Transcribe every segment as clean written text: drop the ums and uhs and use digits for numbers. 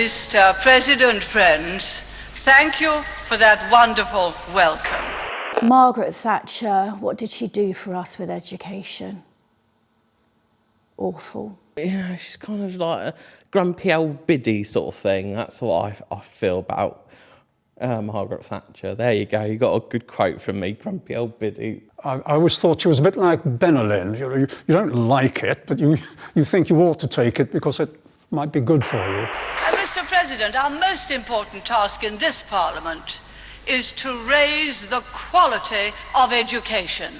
Mr. President, friends, thank you for that wonderful welcome. Margaret Thatcher, what did she do for us with education? Awful. Yeah, she's kind of like a grumpy old biddy sort of thing. That's what I feel about Margaret Thatcher. There you go, you got a good quote from me, grumpy old biddy. I always thought she was a bit like Benelin. You don't like it, but you think you ought to take it because it might be good for you. Mr. President, our most important task in this Parliament is to raise the quality of education.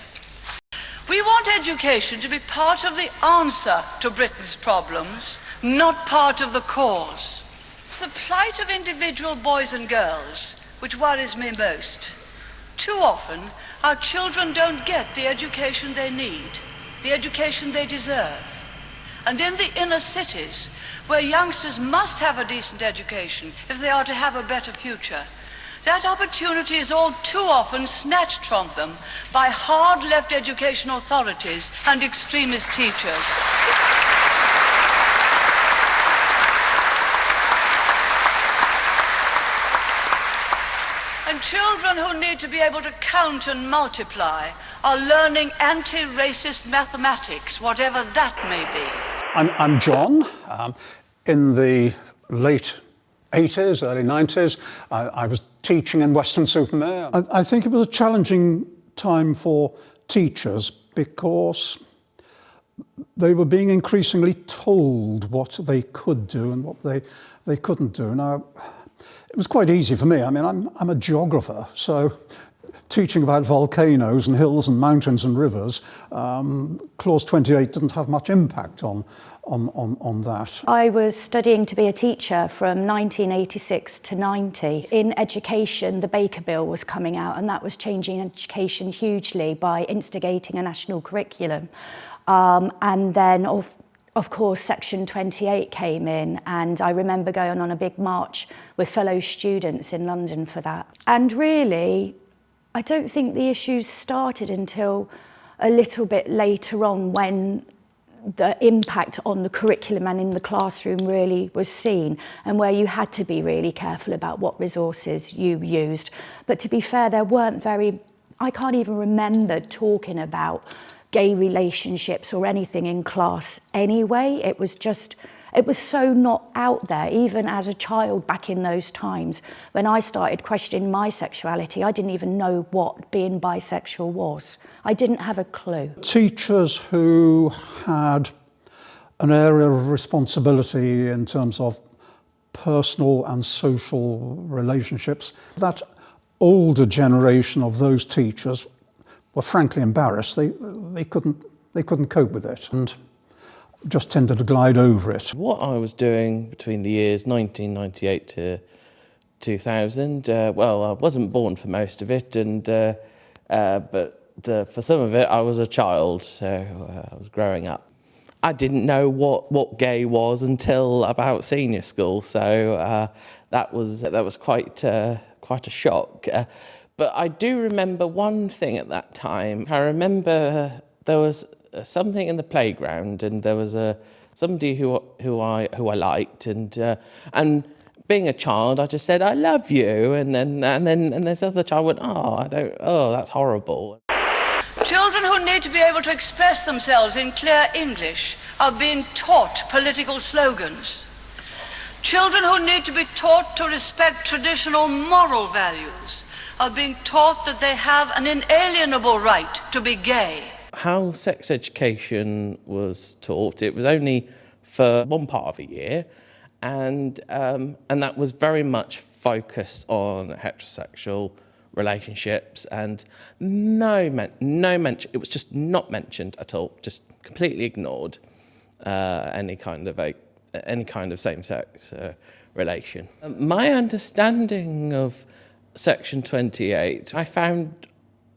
We want education to be part of the answer to Britain's problems, not part of the cause. It's the plight of individual boys and girls which worries me most. Too often, our children don't get the education they need, the education they deserve. And in the inner cities, where youngsters must have a decent education if they are to have a better future, that opportunity is all too often snatched from them by hard-left education authorities and extremist teachers. And children who need to be able to count and multiply are learning anti-racist mathematics, whatever that may be. I'm John. In the late 80s, early 90s, I was teaching in Weston-super-Mare. I think it was a challenging time for teachers because they were being increasingly told what they could do and what they couldn't do. Now, it was quite easy for me. I mean, I'm a geographer, so teaching about volcanoes and hills and mountains and rivers, Clause 28 didn't have much impact on that. I was studying to be a teacher from 1986 to 90. In education, the Baker Bill was coming out, and that was changing education hugely by instigating a national curriculum. And then, of course, Section 28 came in, and I remember going on a big march with fellow students in London for that. And really, I don't think the issues started until a little bit later on, when the impact on the curriculum and in the classroom really was seen, and where you had to be really careful about what resources you used. But to be fair, there weren't I can't even remember talking about gay relationships or anything in class anyway. It was so not out there. Even as a child back in those times, when I started questioning my sexuality, I didn't even know what being bisexual was. I didn't have a clue. Teachers who had an area of responsibility in terms of personal and social relationships, that older generation of those teachers were frankly embarrassed. They couldn't cope with it and just tended to glide over it. What I was doing between the years 1998 to 2000, well, I wasn't born for most of it, but for some of it I was a child, so I was growing up. I didn't know what gay was until about senior school, so that was quite a shock. But I do remember one thing at that time. I remember there was something in the playground, and there was somebody who I liked, and being a child, I just said I love you, and then this other child went, oh, that's horrible. Children who need to be able to express themselves in clear English are being taught political slogans. Children who need to be taught to respect traditional moral values are being taught that they have an inalienable right to be gay. How sex education was taught, it was only for one part of a year, and that was very much focused on heterosexual relationships, and no mention. It was just not mentioned at all. Just completely ignored any kind of same-sex relation. My understanding of Section 28, I found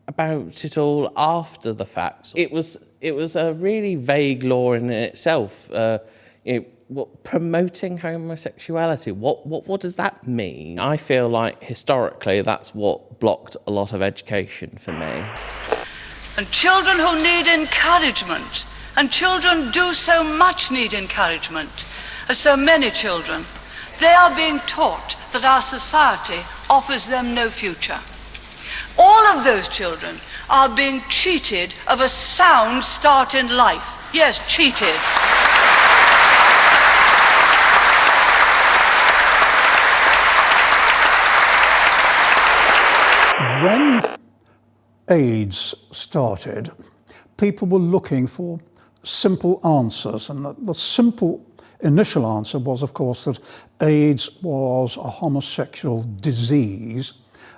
about it all after the fact. It was a really vague law in itself. Promoting homosexuality, what does that mean? I feel like historically that's what blocked a lot of education for me. And children who need encouragement, and children do so much need encouragement, as so many children, They are being taught that our society offers them no future. All of those children are being cheated of a sound start in life. Yes, cheated. When AIDS started, people were looking for simple answers, and the simple initial answer was, of course, that AIDS was a homosexual disease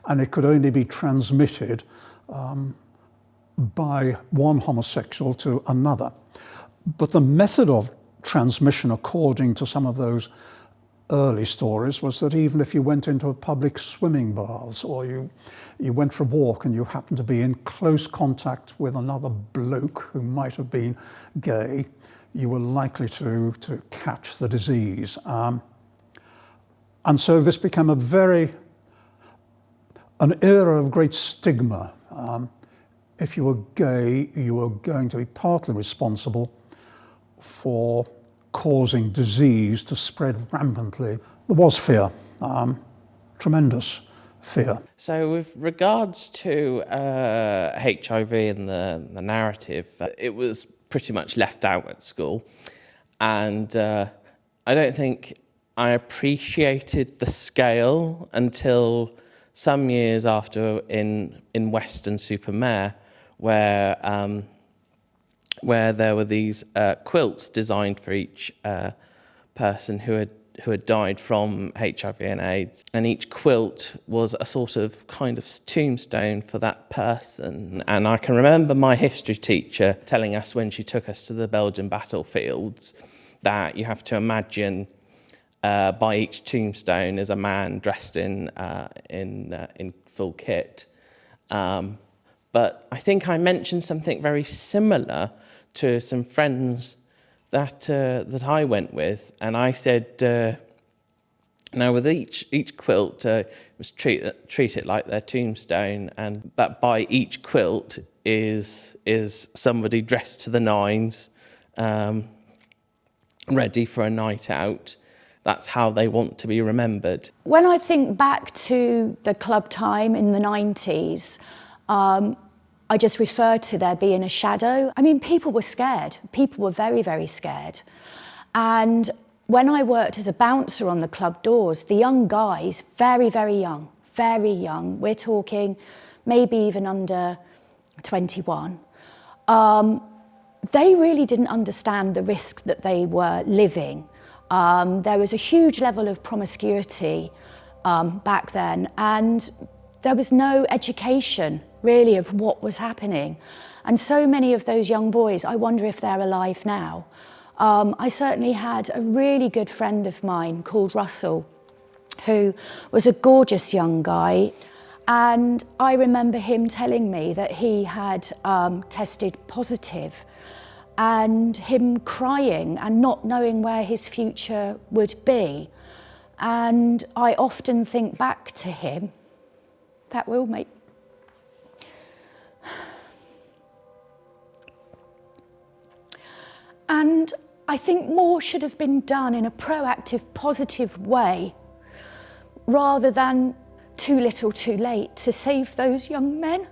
and it could only be transmitted by one homosexual to another. But the method of transmission, according to some of those early stories, was that even if you went into a public swimming baths or you went for a walk and you happened to be in close contact with another bloke who might have been gay, you were likely to catch the disease. And so this became an era of great stigma. If you were gay, you were going to be partly responsible for causing disease to spread rampantly. There was fear, tremendous fear. So with regards to HIV and the narrative, it was pretty much left out at school, and I don't think I appreciated the scale until some years after in Weston Supermare, where there were these quilts designed for each person who had died from HIV and AIDS, and each quilt was a sort of kind of tombstone for that person. And I can remember my history teacher telling us when she took us to the Belgian battlefields that you have to imagine by each tombstone is a man dressed in full kit. But I think I mentioned something very similar to some friends that I went with, and I said, now with each quilt, was treat it like their tombstone, and that by each quilt is somebody dressed to the nines, ready for a night out. That's how they want to be remembered. When I think back to the club time in the 90s, I just refer to there being a shadow. I mean, people were scared. People were very, very scared. And when I worked as a bouncer on the club doors, the young guys, very, very young, we're talking maybe even under 21, they really didn't understand the risk that they were living. There was a huge level of promiscuity back then, and there was no education really of what was happening. And so many of those young boys, I wonder if they're alive now. I certainly had a really good friend of mine called Russell, who was a gorgeous young guy. And I remember him telling me that he had tested positive, and him crying and not knowing where his future would be. And I often think back to him. That will make... And I think more should have been done in a proactive, positive way, rather than too little too late to save those young men.